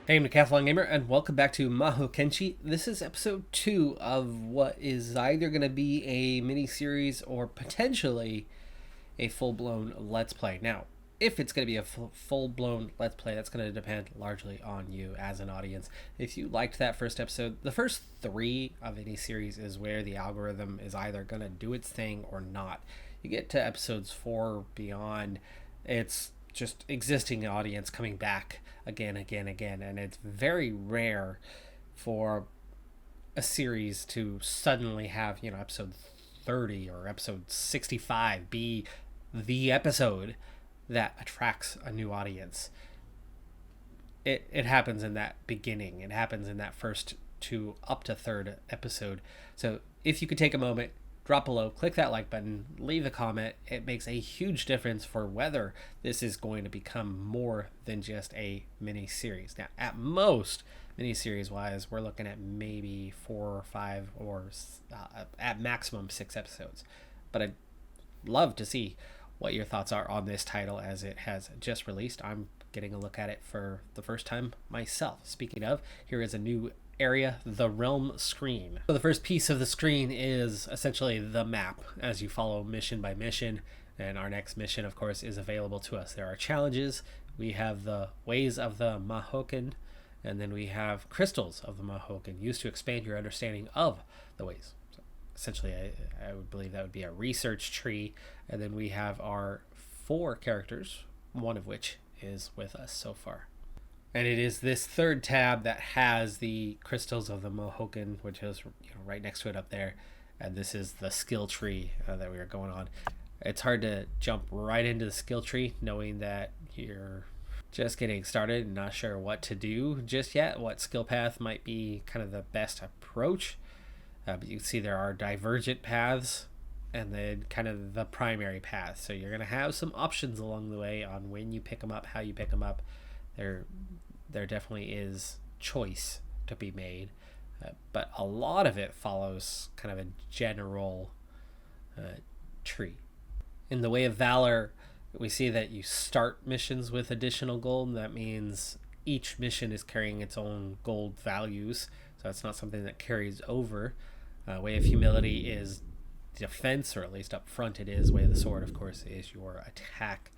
Hey, I'm Decathlon Gamer, and welcome back to Mahokenshi. This is episode 2 of what is either going to be a mini-series or potentially a full-blown Let's Play. Now, if it's going to be a full-blown Let's Play, that's going to depend largely on you as an audience. If you liked that first episode, the first 3 of any series is where the algorithm is either going to do its thing or not. You get to episodes 4 beyond, it's just existing audience coming back again, and it's very rare for a series to suddenly have, episode 30 or episode 65 be the episode that attracts a new audience. It happens in that beginning. It happens in that first 2 up to 3rd episode. So if you could take a moment, drop below, click that like button, leave a comment. It makes a huge difference for whether this is going to become more than just a mini series. Now, at most, mini series wise, we're looking at maybe 4 or 5 or at maximum 6 episodes. But I'd love to see what your thoughts are on this title as it has just released. I'm getting a look at it for the first time myself. Speaking of, here is a new area, the realm screen. So the first piece of the screen is essentially the map as you follow mission by mission, and our next mission of course is available to us. There are challenges. We have the ways of the Mahoken, and then we have crystals of the Mahoken used to expand your understanding of the ways. So essentially I would believe that would be a research tree, and then we have our 4 characters, one of which is with us so far. And it is this 3rd tab that has the crystals of the Mahoken, which is right next to it up there. And this is the skill tree that we are going on. It's hard to jump right into the skill tree knowing that you're just getting started and not sure what to do just yet, what skill path might be kind of the best approach. But you can see there are divergent paths and then kind of the primary path. So you're going to have some options along the way on when you pick them up, how you pick them up. There definitely is choice to be made, but a lot of it follows kind of a general tree. In the Way of Valor, we see that you start missions with additional gold. That means each mission is carrying its own gold values, so it's not something that carries over. Way of Humility is defense, or at least up front it is. Way of the Sword, of course, is your attack.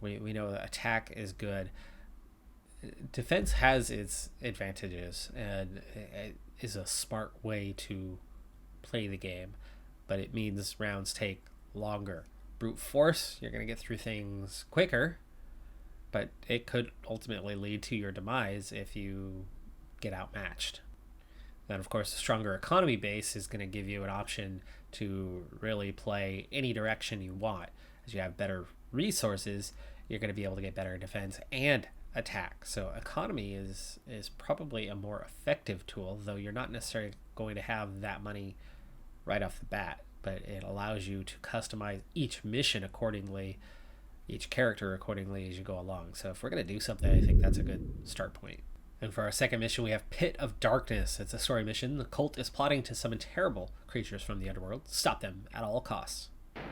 We know that attack is good. Defense has its advantages and it is a smart way to play the game, but it means rounds take longer. Brute force, you're going to get through things quicker, but it could ultimately lead to your demise if you get outmatched. Then, of course, the stronger economy base is going to give you an option to really play any direction you want. As you have better resources, you're going to be able to get better defense and attack. So economy is probably a more effective tool, though you're not necessarily going to have that money right off the bat, but it allows you to customize each mission accordingly, each character accordingly as you go along. So if we're going to do something, I think that's a good start point. And for our second mission, we have Pit of Darkness. It's a story mission. The cult is plotting to summon terrible creatures from the underworld. Stop them at all costs.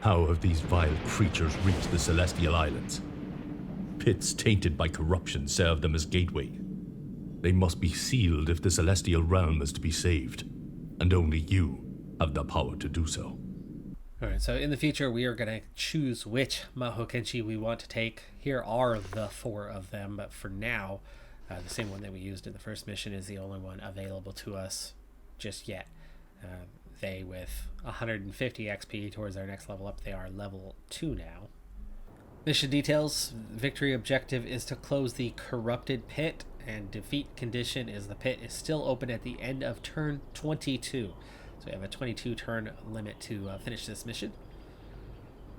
How have these vile creatures reached the Celestial Islands? Pits tainted by corruption serve them as gateway. They must be sealed if the Celestial Realm is to be saved, and only you have the power to do so. Alright, so in the future we are going to choose which Mahokenshi we want to take. Here are the 4 of them, but for now, the same one that we used in the first mission is the only one available to us just yet. They, with 150 XP towards our next level up, they are level 2 now. Mission details. Victory objective is to close the corrupted pit, and defeat condition is the pit is still open at the end of turn 22. So we have a 22 turn limit to finish this mission.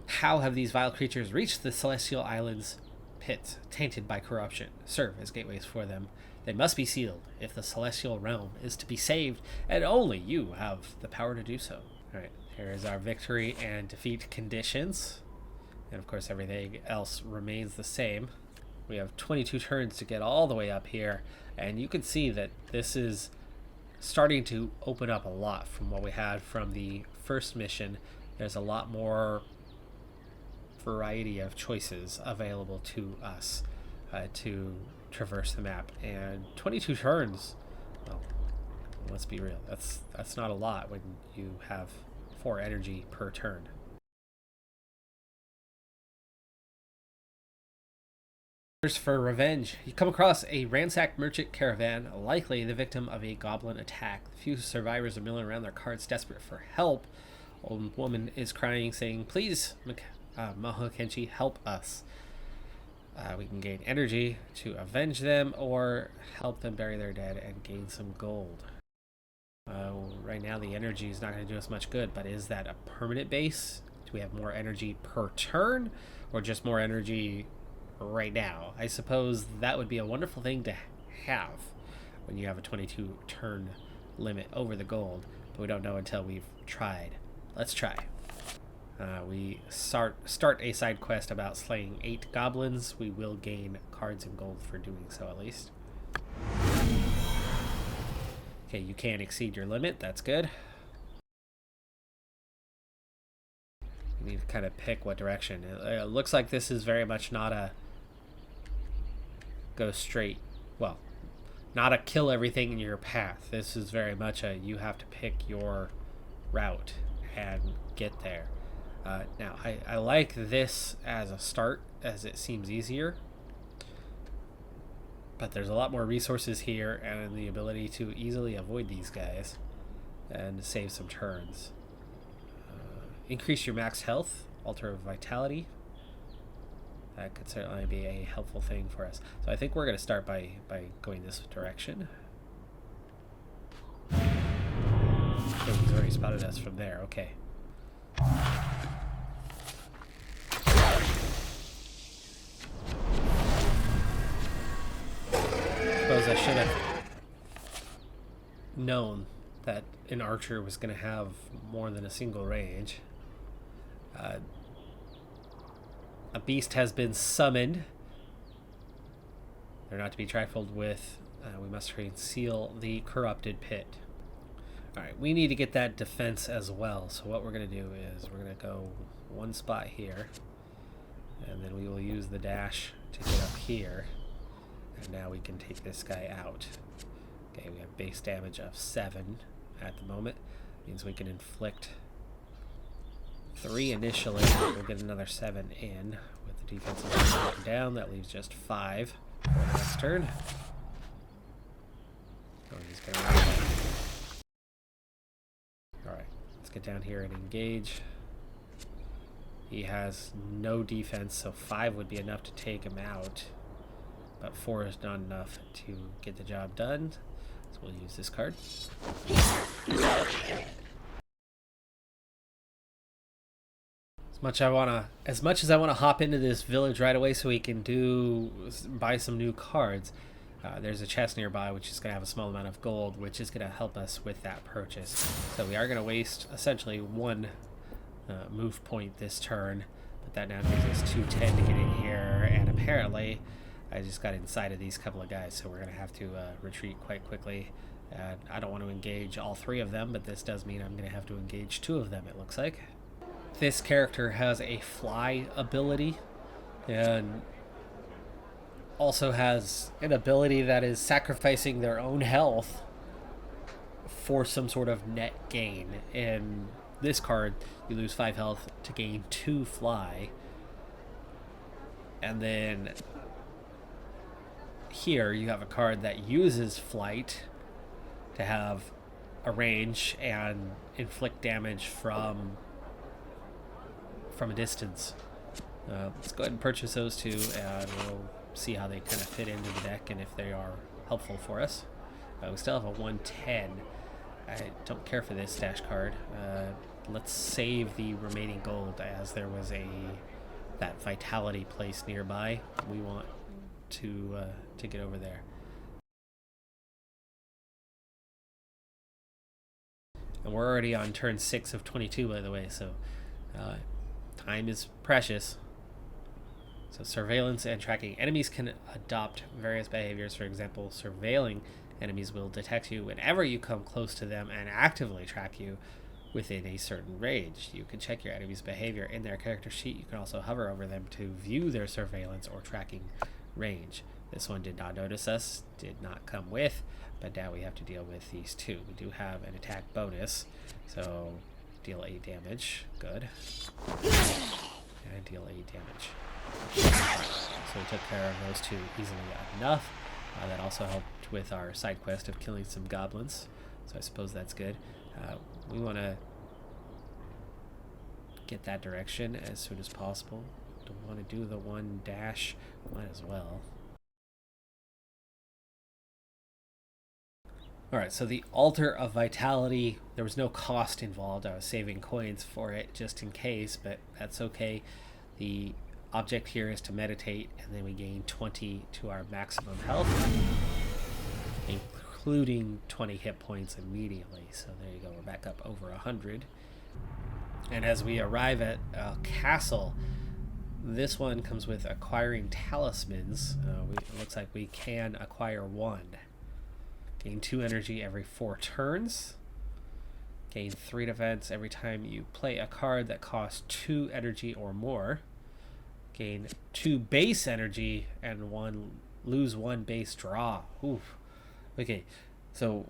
How have these vile creatures reached the Celestial Islands pits tainted by corruption? Serve as gateways for them. They must be sealed if the Celestial Realm is to be saved, and only you have the power to do so. Alright, here is our victory and defeat conditions. And of course everything else remains the same. We have 22 turns to get all the way up here, and you can see that this is starting to open up a lot from what we had from the first mission. There's a lot more variety of choices available to us to traverse the map. And 22 turns, well, let's be real, that's not a lot when you have 4 energy per turn. For revenge, you come across a ransacked merchant caravan, likely the victim of a goblin attack. The few survivors are milling around their carts, desperate for help. Old woman is crying, saying, "Please, Mahokenshi, help us." We can gain energy to avenge them or help them bury their dead and gain some gold. Right now the energy is not going to do us much good, but is that a permanent base? Do we have more energy per turn or just more energy right now? I suppose that would be a wonderful thing to have when you have a 22 turn limit over the gold, but we don't know until we've tried. Let's try. We start a side quest about slaying 8 goblins. We will gain cards and gold for doing so, at least. Okay, you can't exceed your limit. That's good. You need to kind of pick what direction. It looks like this is very much not a go straight, well, not a kill everything in your path. This is very much a you have to pick your route and get there. Now, I like this as a start, as it seems easier, but there's a lot more resources here and the ability to easily avoid these guys and save some turns. Increase your max health, alter vitality. That could certainly be a helpful thing for us. So I think we're going to start by going this direction. Oh, he's already spotted us from there. Okay. Suppose I should have known that an archer was going to have more than a single range. A beast has been summoned. They're not to be trifled with. We must conceal the corrupted pit. Alright, we need to get that defense as well. So what we're going to do is we're going to go one spot here. And then we will use the dash to get up here. And now we can take this guy out. Okay, we have base damage of 7 at the moment. Means we can inflict 3 initially. We'll get another 7 in with the defensive down. That leaves just 5 for the next turn. Oh, he's gonna run. Alright, let's get down here and engage. He has no defense, so 5 would be enough to take him out. But 4 is not enough to get the job done. So we'll use this card. As much as I wanna hop into this village right away so we can buy some new cards, there's a chest nearby which is gonna have a small amount of gold, which is gonna help us with that purchase. So we are gonna waste essentially 1 move point this turn, but that now gives us 210 to get in here, and apparently I just got inside of these couple of guys, so we're gonna have to retreat quite quickly. I don't want to engage all 3 of them, but this does mean I'm gonna have to engage 2 of them, it looks like. This character has a fly ability and also has an ability that is sacrificing their own health for some sort of net gain. In this card, you lose 5 health to gain 2 fly. And then here you have a card that uses flight to have a range and inflict damage from a distance. Let's go ahead and purchase those 2, and we'll see how they kind of fit into the deck and if they are helpful for us. We still have a 110. I don't care for this stash card. Let's save the remaining gold, as there was that vitality place nearby. We want to get over there. And we're already on turn 6 of 22, by the way, so time is precious. So surveillance and tracking. Enemies can adopt various behaviors. For example, surveilling enemies will detect you whenever you come close to them and actively track you within a certain range. You can check your enemy's behavior in their character sheet. You can also hover over them to view their surveillance or tracking range. This one did not notice us, did not come with, but now we have to deal with these two. We do have an attack bonus, so deal 8 damage. Good. And deal 8 damage. So we took care of those two easily enough. That also helped with our side quest of killing some goblins, so I suppose that's good. We want to get that direction as soon as possible. Don't want to do the one dash, might as well. Alright, so the Altar of Vitality, there was no cost involved. I was saving coins for it just in case, but that's okay. The object here is to meditate, and then we gain 20 to our maximum health, including 20 hit points immediately. So there you go, we're back up over 100. And as we arrive at a castle, this one comes with acquiring talismans. It looks like we can acquire one. Gain 2 energy every 4 turns. Gain 3 defense every time you play a card that costs 2 energy or more. Gain 2 base energy and lose 1 base draw. Oof. Okay, so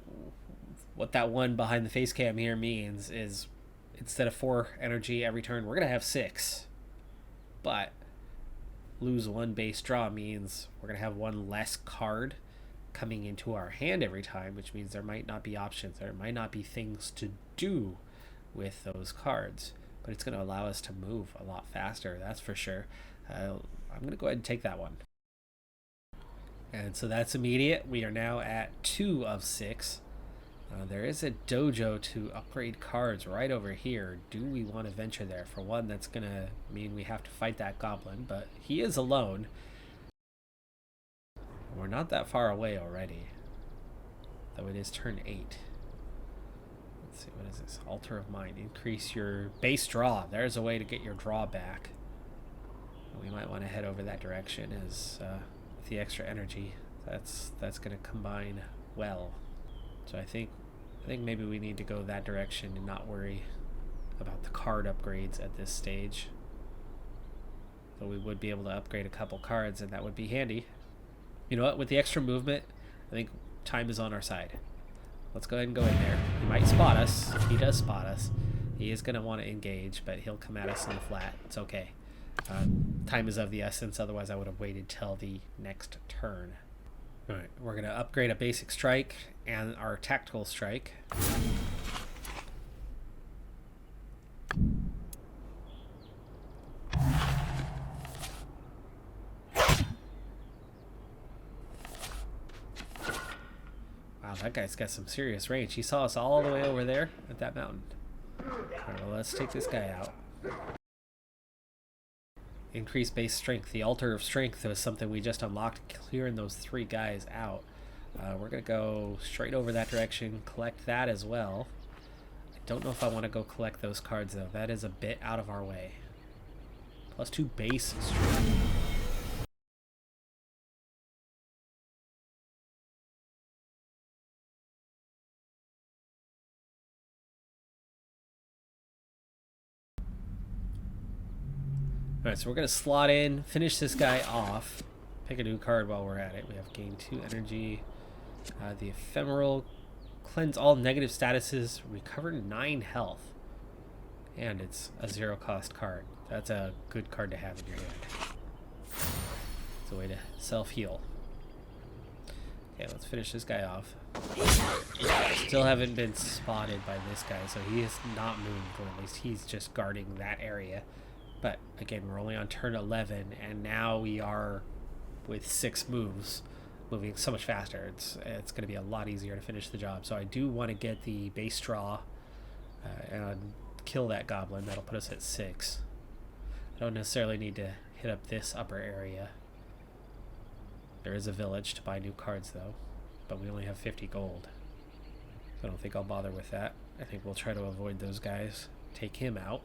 what that one behind the face cam here means is instead of 4 energy every turn, we're going to have 6. But lose 1 base draw means we're going to have 1 less card coming into our hand every time, which means there might not be options. There might not be things to do with those cards, but it's going to allow us to move a lot faster, that's for sure. I'm going to go ahead and take that one. And so that's immediate. We are now at 2 of 6. There is a dojo to upgrade cards right over here. Do we want to venture there? For one, that's going to mean we have to fight that goblin, but he is alone. We're not that far away already, though it is turn 8. Let's see, what is this? Altar of Mind. Increase your base draw. There's a way to get your draw back. We might want to head over that direction as with the extra energy. That's going to combine well. So I think maybe we need to go that direction and not worry about the card upgrades at this stage. So we would be able to upgrade a couple cards, and that would be handy. You know what? With the extra movement, I think time is on our side. Let's go ahead and go in there. He might spot us. He does spot us. He is going to want to engage, but he'll come at us in the flat. It's okay. Time is of the essence. Otherwise, I would have waited till the next turn. All right, we're going to upgrade a basic strike and our tactical strike. Wow, that guy's got some serious range. He saw us all the way over there at that mountain. All right, well, let's take this guy out. Increase base strength. The Altar of Strength was something we just unlocked, clearing those 3 guys out. We're going to go straight over that direction, collect that as well. I don't know if I want to go collect those cards, though. That is a bit out of our way. Plus 2 base strength. Alright, so we're going to slot in, finish this guy off, pick a new card while we're at it. We have gain 2 energy, the Ephemeral, cleanse all negative statuses, recover 9 health, and it's a 0 cost card. That's a good card to have in your hand. It's a way to self-heal. Okay, let's finish this guy off. Still haven't been spotted by this guy, so he has not moved, or at least he's just guarding that area. But again, we're only on turn 11, and now we are with 6 moves, moving so much faster. It's going to be a lot easier to finish the job. So I do want to get the base draw and kill that goblin. That'll put us at 6. I don't necessarily need to hit up this upper area. There is a village to buy new cards, though, but we only have 50 gold. So I don't think I'll bother with that. I think we'll try to avoid those guys, take him out.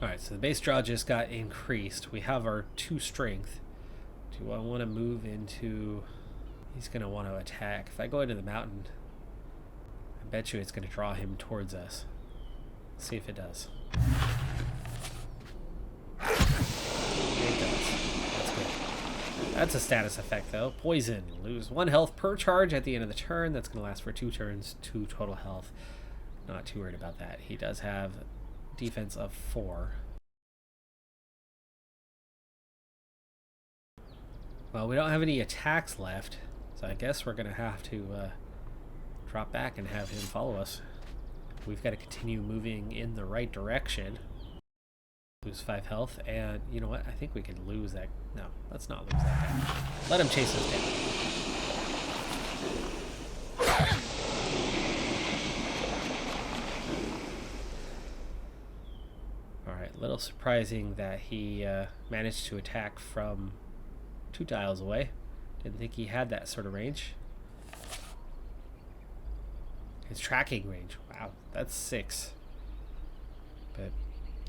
Alright, so the base draw just got increased. We have our 2 strength. Do I want to move into... He's going to want to attack. If I go into the mountain, Bet you it's going to draw him towards us. Let's see if it does. It does. That's good. That's a status effect, though. Poison. Lose 1 health per charge at the end of the turn. That's going to last for 2 turns, 2 total health. Not too worried about that. He does have defense of 4. Well, we don't have any attacks left, so I guess we're going to have to drop back and have him follow us. We've got to continue moving in the right direction. Lose 5 health, and you know what? I think we can lose that. No, let's not lose that guy. Let him chase us down. Alright, a little surprising that he managed to attack from 2 tiles away. Didn't think he had that sort of range. His tracking range, wow, that's 6. But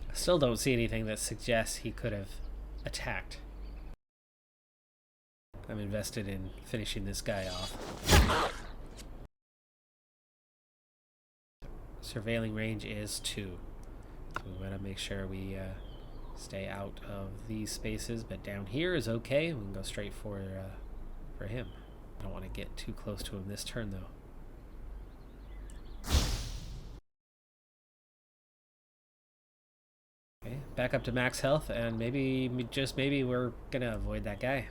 I still don't see anything that suggests he could have attacked. I'm invested in finishing this guy off. Surveilling range is 2. So we want to make sure we stay out of these spaces, but down here is okay. We can go straight for him. I don't want to get too close to him this turn, though. Okay, back up to max health, and maybe, just maybe, we're gonna avoid that guy.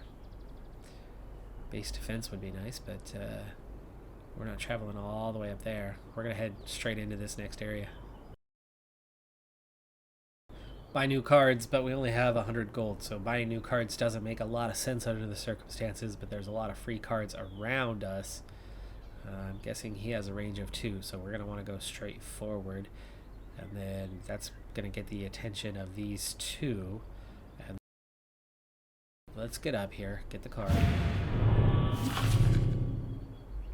Base defense would be nice, but we're not traveling all the way up there. We're gonna head straight into this next area. Buy new cards, but we only have 100 gold, so buying new cards doesn't make a lot of sense under the circumstances, but there's a lot of free cards around us. I'm guessing he has a range of 2, so we're going to want to go straight forward, and then that's going to get the attention of these 2. And let's get up here, get the card.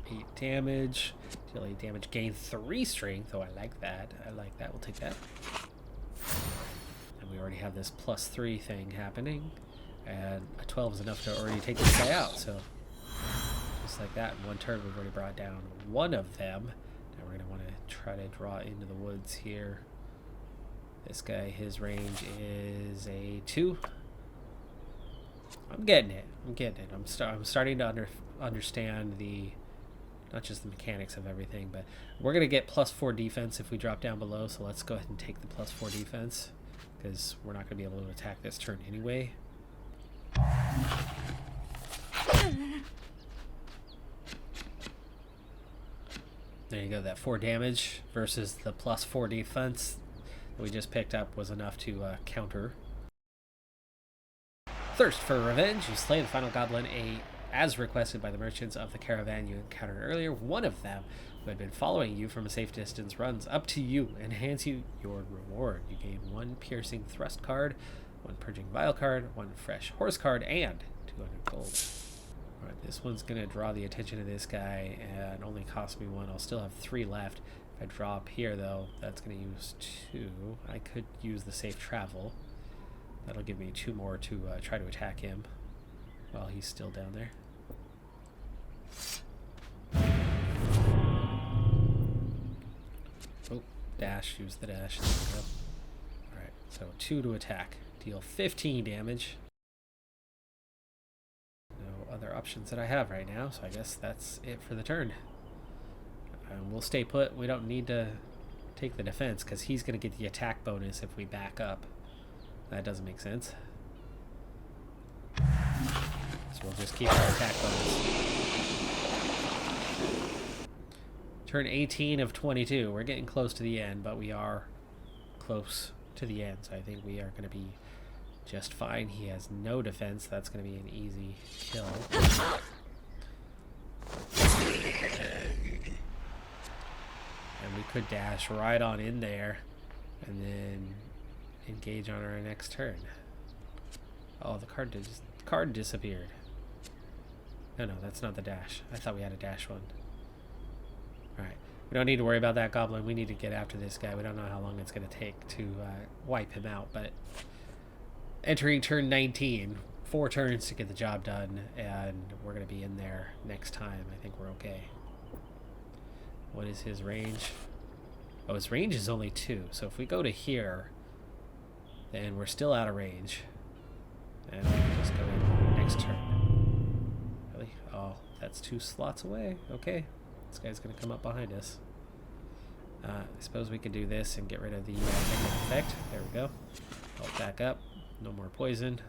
8 damage, deal 8 damage, gain 3 strength. Oh, I like that. I like that. We'll take that. And we already have this +3 thing happening, and a 12 is enough to already take this guy out. So just like that, in 1 turn, we've already brought down 1 of them. Now we're going to want to try to draw into the woods here. This guy, his range is a 2. I'm getting it. I'm getting it. I'm starting to understand the, not just the mechanics of everything, but we're going to get +4 defense if we drop down below, so let's go ahead and take the +4 defense, because we're not going to be able to attack this turn anyway. There you go, that 4 damage versus the +4 defense that we just picked up was enough to counter. Thirst for revenge. You slay the final goblin, as requested by the merchants of the caravan you encountered earlier. One of them, who had been following you from a safe distance, runs up to you and hands you your reward. You gain 1 piercing thrust card, 1 purging vial card, 1 fresh horse card, and 200 gold. Alright, this one's going to draw the attention of this guy and only cost me 1. I'll still have 3 left. If I draw up here, though, that's going to use 2. I could use the safe travel. That'll give me 2 more to try to attack him while he's still down there. Oh, dash. Use the dash. There we go. Alright, so 2 to attack. Deal 15 damage. No other options that I have right now, so I guess that's it for the turn. We'll stay put. We don't need to take the defense because he's going to get the attack bonus if we back up. That doesn't make sense. So we'll just keep our attack bonus. Turn 18 of 22. We're getting close to the end, but we are close to the end, so I think we are going to be just fine. He has no defense. That's going to be an easy kill. And we could dash right on in there and then engage on our next turn. Oh, the card disappeared. No, that's not the dash. I thought we had a dash one. Alright. We don't need to worry about that goblin. We need to get after this guy. We don't know how long it's going to take to wipe him out, but entering turn 19, 4 turns to get the job done, and we're going to be in there next time. I think we're okay. What is his range? Oh, his range is only 2. So if we go to here, then we're still out of range. And we can just go in next turn. Really? Oh, that's 2 slots away. Okay. This guy's going to come up behind us. I suppose we could do this and get rid of the negative effect. There we go. I'll back up. No more poison.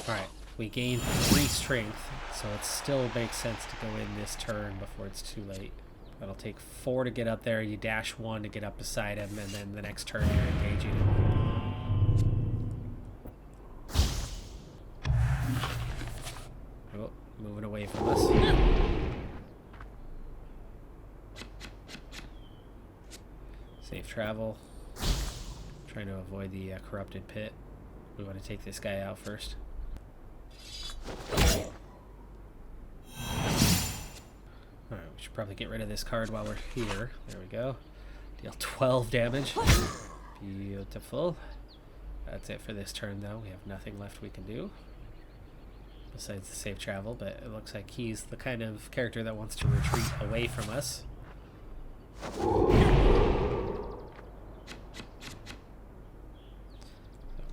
Alright, we gained 3 strength, so it still makes sense to go in this turn before it's too late. That'll take 4 to get up there, you dash 1 to get up beside him, and then the next turn you're engaging him. Oh, moving away from us. Safe travel. Trying to avoid the corrupted pit. We want to take this guy out first. Alright, we should probably get rid of this card while we're here. There we go. Deal 12 damage. Beautiful. That's it for this turn, though. We have nothing left we can do besides the safe travel, but it looks like he's the kind of character that wants to retreat away from us.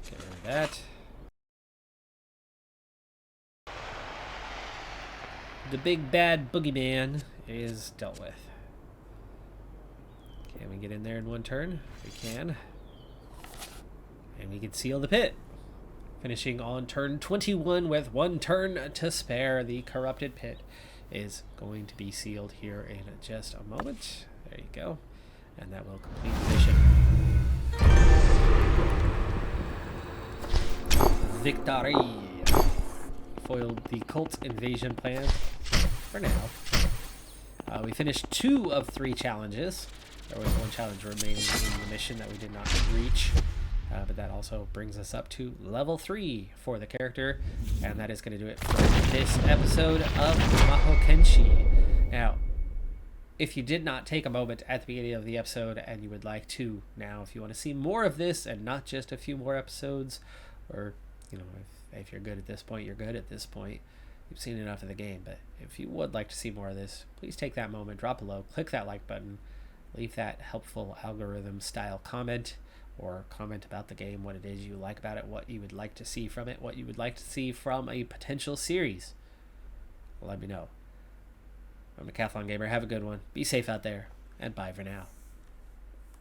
Get rid of that. The big bad boogeyman is dealt with. Can we get in there in 1 turn? We can. And we can seal the pit. Finishing on turn 21 with 1 turn to spare. The corrupted pit is going to be sealed here in just a moment. There you go. And that will complete the mission. Victory! Foiled the cult invasion plan for now. We finished 2 of 3 challenges. There was 1 challenge remaining in the mission that we did not reach. But that also brings us up to level 3 for the character. And that is going to do it for this episode of Mahokenshi. Now, if you did not take a moment at the beginning of the episode and you would like to now, if you want to see more of this and not just a few more episodes, or, you know, if you're good at this point, you're good at this point. You've seen enough of the game. But if you would like to see more of this, please take that moment, drop a low, click that like button, leave that helpful algorithm style comment, or comment about the game, what it is you like about it, what you would like to see from it, what you would like to see from a potential series. Let me know. I'm Decathlon Gamer. Have a good one. Be safe out there, and bye for now.